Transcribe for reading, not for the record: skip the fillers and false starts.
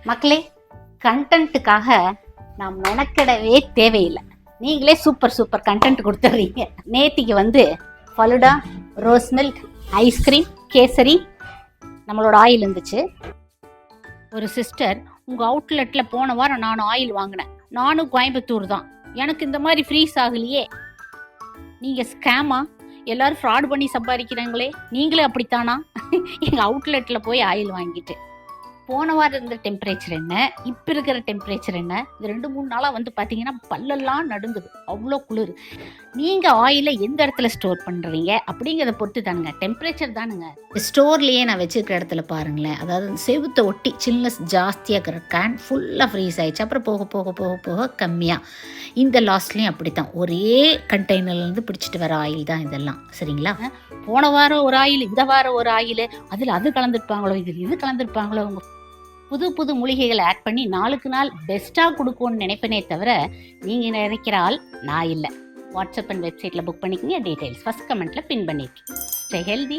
மக்களே, கண்டென்ட்டுக்காக நான் மெனக்கிடவே தேவையில்லை. நீங்களே சூப்பர் கண்டென்ட் கொடுத்துட்றீங்க. நேத்திக்கு falooda, rose milk, ice cream, kesari, நம்மளோட ஆயில் இருந்துச்சு. ஒரு சிஸ்டர், உங்கள் அவுட்லெட்டில் போன வாரம் நான் ஆயில் வாங்கினேன், நானும் கோயம்புத்தூர் தான், எனக்கு இந்த மாதிரி ஃப்ரீஸ் ஆகலையே. நீங்கள் ஸ்கேமா? எல்லாரும் ஃப்ராட் பண்ணி சம்பாதிக்கிறாங்களே, நீங்களே அப்படித்தானா? எங்கள் அவுட்லெட்டில் போய் ஆயில் வாங்கிட்டு போன வாரம் இருந்த டெம்பரேச்சர் என்ன, இப்போ இருக்கிற டெம்பரேச்சர் என்ன, இது 2-3 நாளாக பார்த்தீங்கன்னா பல்லெல்லாம் நடுங்குது, அவ்வளோ குளிர். நீங்கள் ஆயிலை எந்த இடத்துல ஸ்டோர் பண்ணுறீங்க அப்படிங்கிறத பொறுத்து தானுங்க, டெம்பரேச்சர் தானுங்க. ஸ்டோர்லேயே நான் வச்சுருக்கிற இடத்துல பாருங்களேன், அதாவது செவுத்தை ஒட்டி சில்னஸ் ஜாஸ்தியாக இருக்கிற கேன் ஃபுல்லாக ஃப்ரீஸ் ஆகிடுச்சு. அப்புறம் போக போக போக போக கம்மியாக. இந்த லாஸ்ட்லேயும் அப்படி தான், ஒரே கண்டெய்னர்லேருந்து பிடிச்சிட்டு வர ஆயில் தான் இதெல்லாம். சரிங்களா? போன வாரம் ஒரு ஆயில், இந்த வாரம் ஒரு ஆயில், அதில் அது கலந்துருப்பாங்களோ, இது கலந்துருப்பாங்களோ. புது மூலிகைகளை ஆட் பண்ணி நாளுக்கு நாள் பெஸ்ட்டாக கொடுக்கும்னு நினைப்பனே தவிர, நீங்கள் நினைக்கிற ஆள் நான் இல்லை. வாட்ஸ்அப் அண்ட் வெப்சைட்டில் புக் பண்ணிக்கங்க. டீட்டெயில்ஸ் ஃபர்ஸ்ட் கமெண்ட்டில் பின் பண்ணியிருக்கேன். Stay healthy.